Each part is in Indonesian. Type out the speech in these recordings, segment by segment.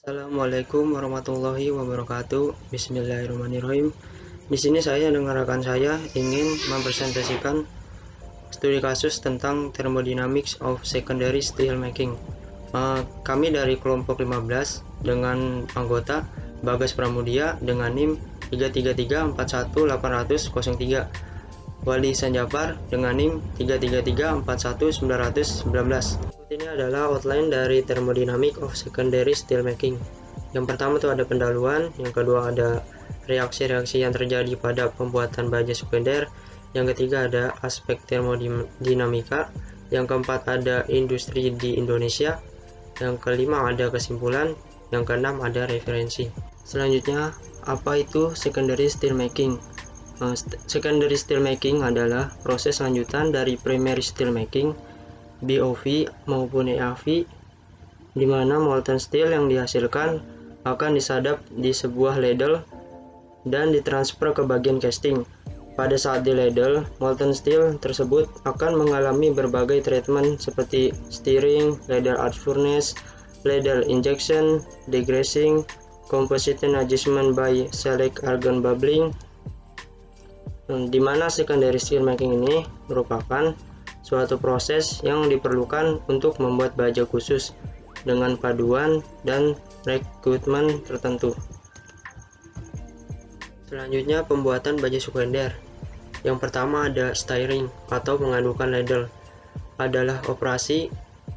Assalamualaikum warahmatullahi wabarakatuh. Bismillahirrahmanirrahim. Di sini saya dengan rekan saya ingin mempresentasikan studi kasus tentang thermodynamics of secondary steel making. Kami dari kelompok 15 dengan anggota Bagas Pramudia dengan NIM 333418003, Wali Sanjapar dengan NIM 333411919. Ini adalah outline dari thermodynamic of secondary steel making. Yang pertama itu ada pendahuluan, yang kedua ada reaksi-reaksi yang terjadi pada pembuatan baja sekunder, yang ketiga ada aspek termodinamika, yang keempat ada industri di Indonesia, yang kelima ada kesimpulan, yang keenam ada referensi. Selanjutnya, apa itu secondary steel making? Secondary steel making adalah proses lanjutan dari primary steel making, BOV maupun EAV, di mana molten steel yang dihasilkan akan disadap di sebuah ladle dan ditransfer ke bagian casting. Pada saat di ladle, molten steel tersebut akan mengalami berbagai treatment seperti stirring, ladle arch furnace, ladle injection, degreasing, composition adjustment by select argon bubbling, di mana secondary steel making ini merupakan suatu proses yang diperlukan untuk membuat baja khusus dengan paduan dan rekrutmen tertentu. Selanjutnya, pembuatan baja sekunder. Yang pertama ada stirring atau mengadukan ladle. Adalah operasi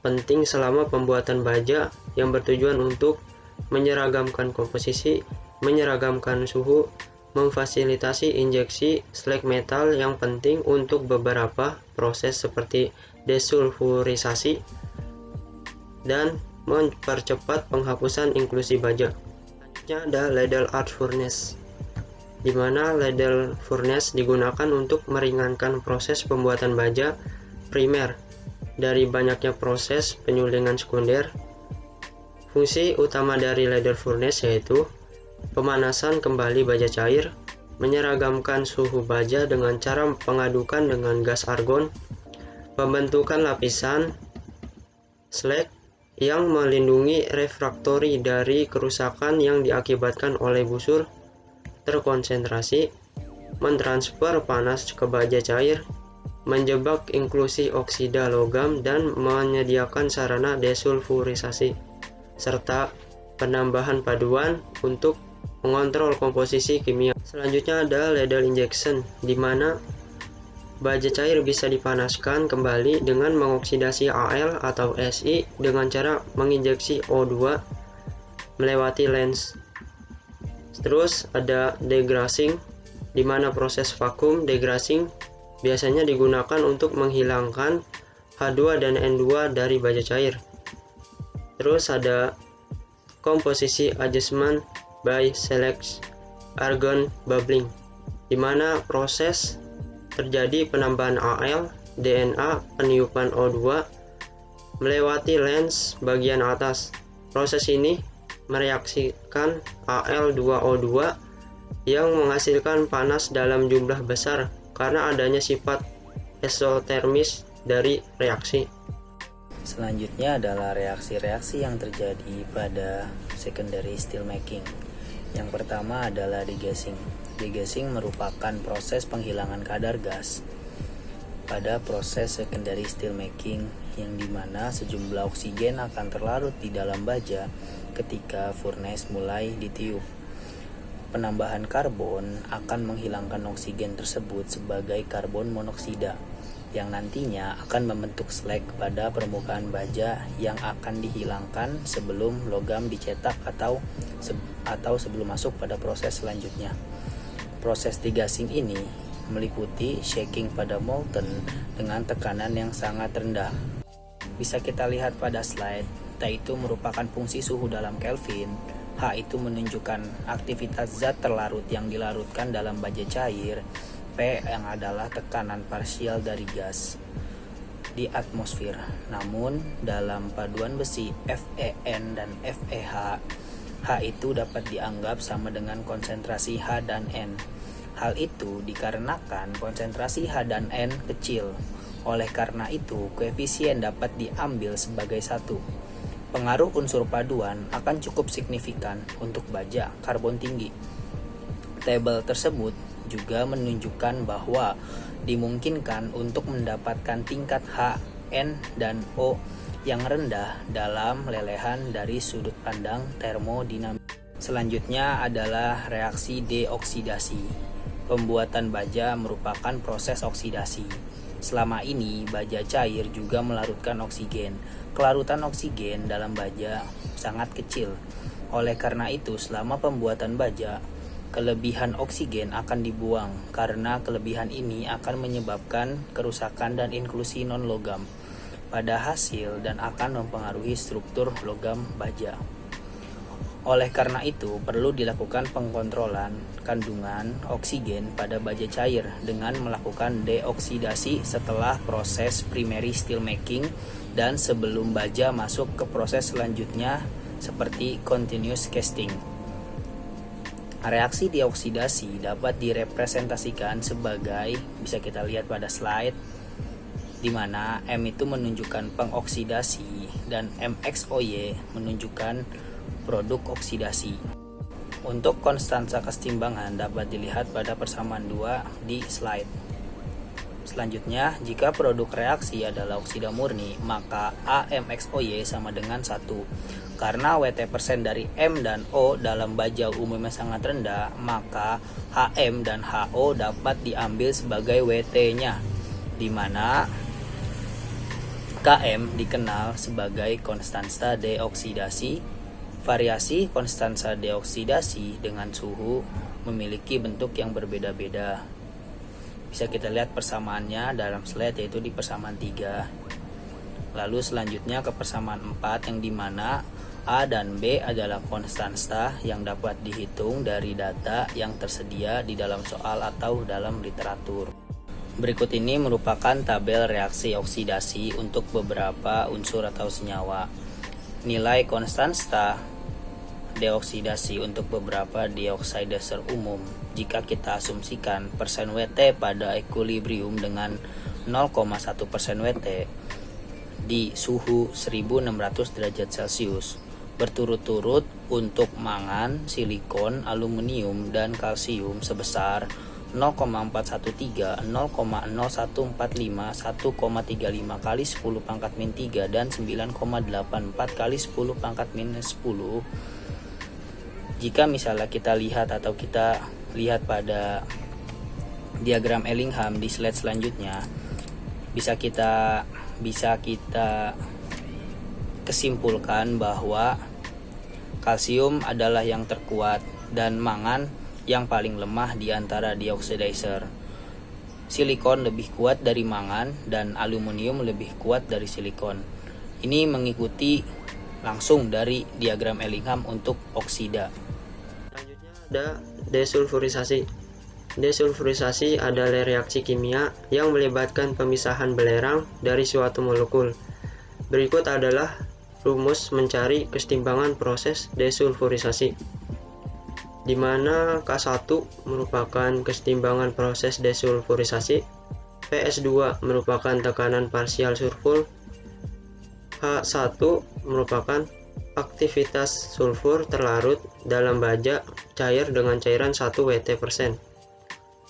penting selama pembuatan baja yang bertujuan untuk menyeragamkan komposisi, menyeragamkan suhu, memfasilitasi injeksi slag metal yang penting untuk beberapa proses seperti desulfurisasi dan mempercepat penghapusan inklusi baja. Selanjutnya ada ladle arch furnace, di mana ladle furnace digunakan untuk meringankan proses pembuatan baja primer dari banyaknya proses penyulingan sekunder. Fungsi utama dari ladle furnace yaitu pemanasan kembali baja cair, menyeragamkan suhu baja dengan cara pengadukan dengan gas argon, pembentukan lapisan slag yang melindungi refraktori dari kerusakan yang diakibatkan oleh busur terkonsentrasi, mentransfer panas ke baja cair, menjebak inklusi oksida logam dan menyediakan sarana desulfurisasi, serta penambahan paduan untuk mengontrol komposisi kimia. Selanjutnya ada ladle injection, di mana baja cair bisa dipanaskan kembali dengan mengoksidasi Al atau Si dengan cara menginjeksi O2 melewati lens. Terus ada degreasing, di mana proses vakum degreasing biasanya digunakan untuk menghilangkan H2 dan N2 dari baja cair. Terus ada komposisi adjustment by select argon bubbling, di mana proses terjadi penambahan Al, DNA, peniupan O2 melewati lens bagian atas. Proses ini mereaksikan Al2O2 yang menghasilkan panas dalam jumlah besar karena adanya sifat eksotermis dari reaksi. Selanjutnya adalah reaksi-reaksi yang terjadi pada secondary steel making. Yang pertama adalah degassing. Degassing merupakan proses penghilangan kadar gas pada proses secondary steel making, yang dimana sejumlah oksigen akan terlarut di dalam baja ketika furnace mulai ditiup. Penambahan karbon akan menghilangkan oksigen tersebut sebagai karbon monoksida, yang nantinya akan membentuk slag pada permukaan baja yang akan dihilangkan sebelum logam dicetak atau sebelum masuk pada proses selanjutnya. Proses degassing ini meliputi shaking pada molten dengan tekanan yang sangat rendah. Bisa kita lihat pada slide, T itu merupakan fungsi suhu dalam Kelvin, H itu menunjukkan aktivitas zat terlarut yang dilarutkan dalam baja cair, P yang adalah tekanan parsial dari gas di atmosfer. Namun dalam paduan besi FeN dan FeH, H itu dapat dianggap sama dengan konsentrasi H dan N. Hal itu dikarenakan konsentrasi H dan N kecil. Oleh karena itu, koefisien dapat diambil sebagai 1. Pengaruh unsur paduan akan cukup signifikan untuk baja karbon tinggi. Tabel tersebut juga menunjukkan bahwa dimungkinkan untuk mendapatkan tingkat H, N, dan O yang rendah dalam lelehan dari sudut pandang termodinamik. Selanjutnya adalah reaksi deoksidasi. Pembuatan baja merupakan proses oksidasi. Selama ini, baja cair juga melarutkan oksigen. Kelarutan oksigen dalam baja sangat kecil. Oleh karena itu, selama pembuatan baja, kelebihan oksigen akan dibuang karena kelebihan ini akan menyebabkan kerusakan dan inklusi non-logam pada hasil dan akan mempengaruhi struktur logam baja. Oleh karena itu, perlu dilakukan pengkontrolan kandungan oksigen pada baja cair dengan melakukan deoksidasi setelah proses primary steel making dan sebelum baja masuk ke proses selanjutnya seperti continuous casting. Reaksi deoksidasi dapat direpresentasikan sebagai, bisa kita lihat pada slide, di mana M itu menunjukkan pengoksidasi dan MXOY menunjukkan produk oksidasi. Untuk konstansa kesetimbangan dapat dilihat pada persamaan 2 di slide. Selanjutnya, jika produk reaksi adalah oksida murni, maka AMXOY sama dengan 1. Karena WT% dari M dan O dalam baja umumnya sangat rendah, maka HM dan HO dapat diambil sebagai WT-nya, di mana KM dikenal sebagai konstansa deoksidasi. Variasi konstansa deoksidasi dengan suhu memiliki bentuk yang berbeda-beda. Bisa kita lihat persamaannya dalam slide, yaitu di persamaan 3. Lalu selanjutnya ke persamaan 4, yang dimana A dan B adalah konstansa yang dapat dihitung dari data yang tersedia di dalam soal atau dalam literatur. Berikut ini merupakan tabel reaksi oksidasi untuk beberapa unsur atau senyawa. Nilai konstansa deoksidasi untuk beberapa dioksidaser umum jika kita asumsikan persen WT pada equilibrium dengan 0,1% WT di suhu 1600 derajat Celcius berturut-turut untuk mangan, silikon, aluminium, dan kalsium sebesar 0,413, 0,0145, 1,35 kali 10 pangkat min 3 dan 9,84 kali 10 pangkat minus 10. Jika misalnya kita lihat pada diagram Ellingham di slide selanjutnya, bisa kita kesimpulkan bahwa kalsium adalah yang terkuat dan mangan yang paling lemah di antara deoxidizer. Silikon lebih kuat dari mangan dan aluminium lebih kuat dari silikon. Ini mengikuti langsung dari diagram Ellingham untuk oksida. Selanjutnya ada desulfurisasi. Desulfurisasi adalah reaksi kimia yang melibatkan pemisahan belerang dari suatu molekul. Berikut adalah rumus mencari kesetimbangan proses desulfurisasi, di mana K1 merupakan kesetimbangan proses desulfurisasi, PS2 merupakan tekanan parsial sulfur, H1 merupakan aktivitas sulfur terlarut dalam baja cair dengan cairan 1 WT%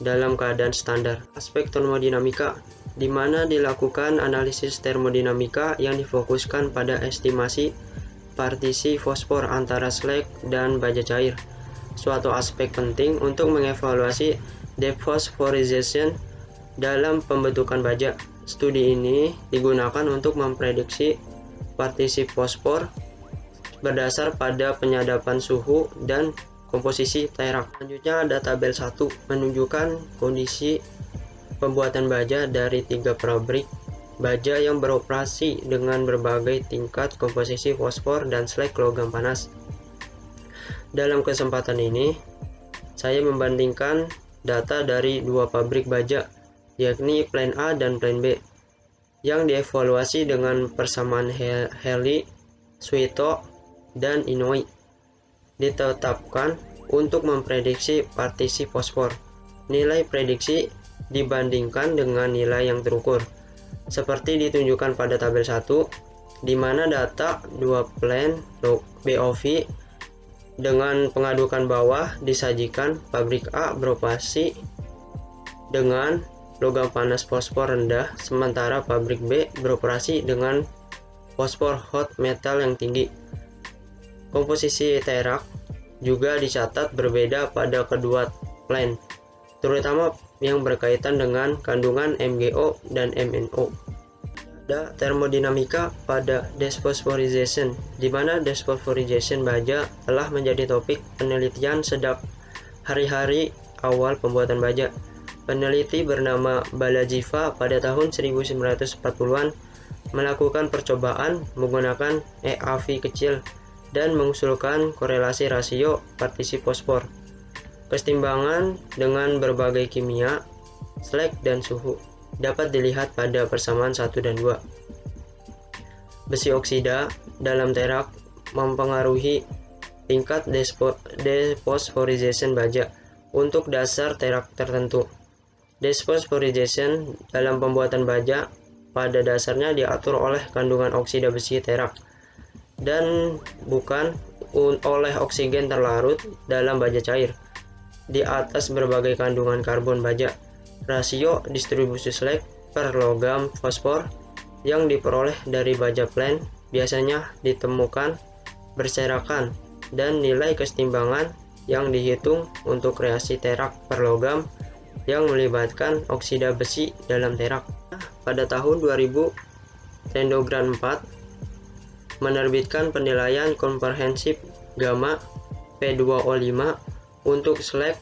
dalam keadaan standar. Aspek termodinamika, di mana dilakukan analisis termodinamika yang difokuskan pada estimasi partisi fosfor antara slag dan baja cair. Suatu aspek penting untuk mengevaluasi defosforization dalam pembentukan baja. Studi ini digunakan untuk memprediksi partisi fosfor berdasar pada penyadapan suhu dan komposisi terak. Selanjutnya ada tabel 1 menunjukkan kondisi pembuatan baja dari 3 pabrik baja yang beroperasi dengan berbagai tingkat komposisi fosfor dan slag logam panas. Dalam kesempatan ini, saya membandingkan data dari 2 pabrik baja, yakni Plan A dan Plan B, yang dievaluasi dengan persamaan Heli, Suito, dan Inouye. Ditetapkan untuk memprediksi partisi fosfor. Nilai prediksi dibandingkan dengan nilai yang terukur. Seperti ditunjukkan pada tabel 1, di mana data dua plan BOV dengan pengadukan bawah disajikan. Pabrik A beroperasi dengan logam panas fosfor rendah, sementara pabrik B beroperasi dengan fosfor hot metal yang tinggi. Komposisi terak juga dicatat berbeda pada kedua plan, terutama yang berkaitan dengan kandungan MgO dan MnO. Ada termodinamika pada desphosphorization, di mana desphosphorization baja telah menjadi topik penelitian sejak hari-hari awal pembuatan baja. Peneliti bernama Balajiva pada tahun 1940-an melakukan percobaan menggunakan EAV kecil dan mengusulkan korelasi rasio partisi fosfor. Kesetimbangan dengan berbagai kimia, slag dan suhu dapat dilihat pada persamaan 1 dan 2. Besi oksida dalam terak mempengaruhi tingkat desphosphorization baja untuk dasar terak tertentu. Desphosphorization dalam pembuatan baja pada dasarnya diatur oleh kandungan oksida besi terak dan bukan oleh oksigen terlarut dalam baja cair di atas berbagai kandungan karbon baja. Rasio distribusi slag per logam fosfor yang diperoleh dari baja plan biasanya ditemukan berserakan, dan nilai kesetimbangan yang dihitung untuk reaksi terak per logam yang melibatkan oksida besi dalam terak. Pada tahun 2000, Rendogran 4 menerbitkan penilaian komprehensif gamma P2O5 untuk slag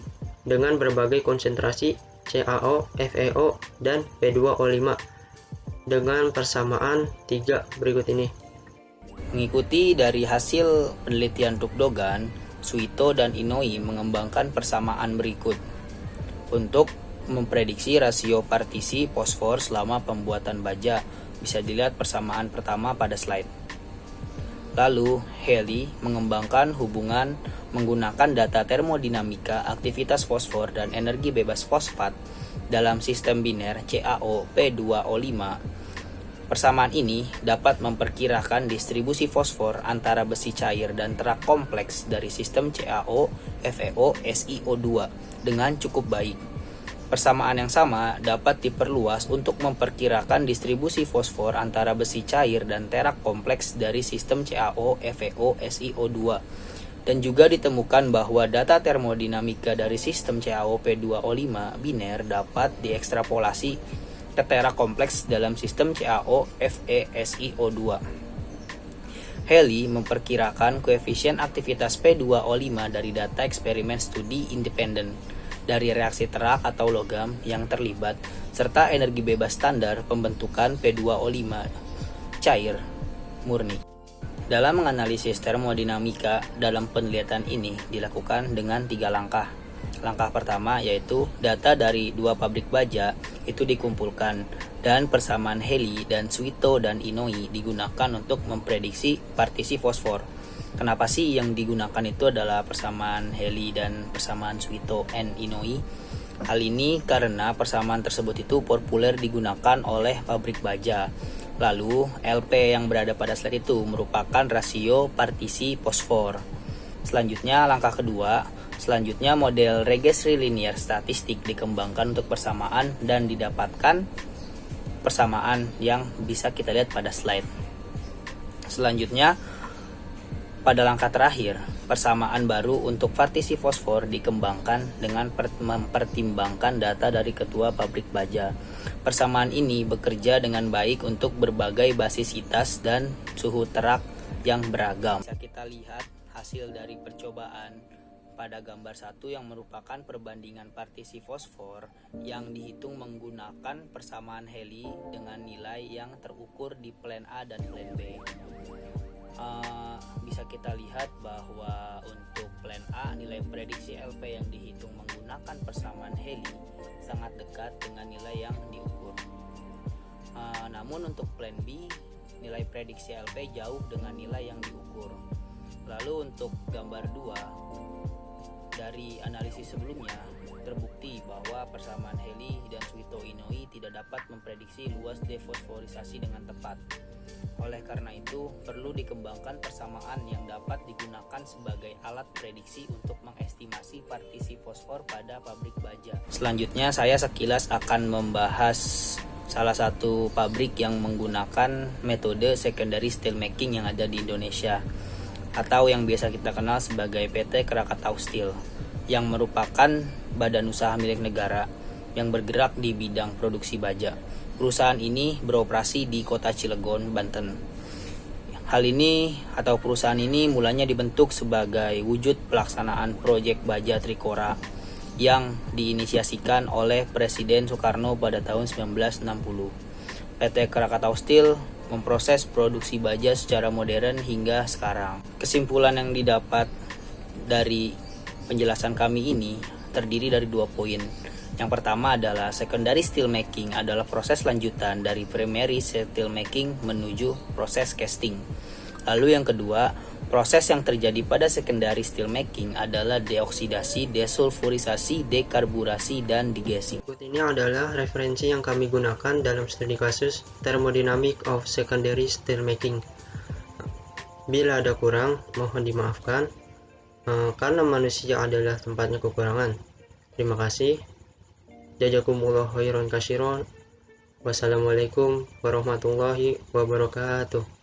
dengan berbagai konsentrasi CaO, FeO, dan P2O5 dengan persamaan 3 berikut ini. Mengikuti dari hasil penelitian Tukdogan, Suito dan Inoi mengembangkan persamaan berikut untuk memprediksi rasio partisi fosfor selama pembuatan baja. Bisa dilihat persamaan pertama pada slide. Lalu, Haley mengembangkan hubungan menggunakan data termodinamika aktivitas fosfor dan energi bebas fosfat dalam sistem biner CaO P2O5. Persamaan ini dapat memperkirakan distribusi fosfor antara besi cair dan terak kompleks dari sistem CaO, FeO, SiO2 dengan cukup baik. Persamaan yang sama dapat diperluas untuk memperkirakan distribusi fosfor antara besi cair dan terak kompleks dari sistem CaO, FeO, SiO2. Dan juga ditemukan bahwa data termodinamika dari sistem CaO P2O5 biner dapat diekstrapolasi ke terak kompleks dalam sistem CaO, Fe, SiO2. Haley memperkirakan koefisien aktivitas P2O5 dari data eksperimen studi independen dari reaksi terak atau logam yang terlibat, serta energi bebas standar pembentukan P2O5 cair murni. Dalam menganalisis termodinamika dalam penelitian ini dilakukan dengan 3 langkah. Langkah pertama yaitu data dari 2 pabrik baja itu dikumpulkan dan persamaan Haley dan Suito dan Inoi digunakan untuk memprediksi partisi fosfor. Kenapa sih yang digunakan itu adalah persamaan Haley dan persamaan Suito and Inoi? Hal ini karena persamaan tersebut itu populer digunakan oleh pabrik baja. Lalu LP yang berada pada slide itu merupakan rasio partisi fosfor. Selanjutnya langkah kedua, model regressi linear statistik dikembangkan untuk persamaan dan didapatkan persamaan yang bisa kita lihat pada slide. Selanjutnya pada langkah terakhir, persamaan baru untuk partisi fosfor dikembangkan dengan mempertimbangkan data dari ketua pabrik baja. Persamaan ini bekerja dengan baik untuk berbagai basisitas dan suhu terak yang beragam. Bisa kita lihat hasil dari percobaan pada gambar 1 yang merupakan perbandingan partisi fosfor yang dihitung menggunakan persamaan Haley dengan nilai yang terukur di plan A dan plan B. Bisa kita lihat bahwa untuk plan A nilai prediksi LP yang dihitung menggunakan persamaan Haley sangat dekat dengan nilai yang diukur. Namun untuk plan B nilai prediksi LP jauh dengan nilai yang diukur. Lalu untuk gambar 2 dari analisis sebelumnya terbukti bahwa persamaan Halley dan Suito Inouye tidak dapat memprediksi luas defosforisasi dengan tepat. Oleh karena itu, perlu dikembangkan persamaan yang dapat digunakan sebagai alat prediksi untuk mengestimasi partisi fosfor pada pabrik baja. Selanjutnya, saya sekilas akan membahas salah satu pabrik yang menggunakan metode secondary steelmaking yang ada di Indonesia, atau yang biasa kita kenal sebagai PT Krakatau Steel, yang merupakan badan usaha milik negara yang bergerak di bidang produksi baja. Perusahaan ini beroperasi di kota Cilegon, Banten. Hal ini atau perusahaan ini mulanya dibentuk sebagai wujud pelaksanaan proyek baja Trikora yang diinisiasikan oleh Presiden Soekarno pada tahun 1960. PT Krakatau Steel memproses produksi baja secara modern hingga sekarang. Kesimpulan yang didapat dari penjelasan kami ini terdiri dari 2 poin. Yang pertama adalah secondary steelmaking adalah proses lanjutan dari primary steelmaking menuju proses casting. Lalu yang kedua, proses yang terjadi pada secondary steelmaking adalah deoksidasi, desulfurisasi, dekarburasi, dan degassing. Berikut ini adalah referensi yang kami gunakan dalam studi kasus Thermodynamics of Secondary Steelmaking. Bila ada kurang, mohon dimaafkan, karena manusia adalah tempatnya kekurangan. Terima kasih. Jazakumullah khairan katsiran. Wassalamualaikum warahmatullahi wabarakatuh.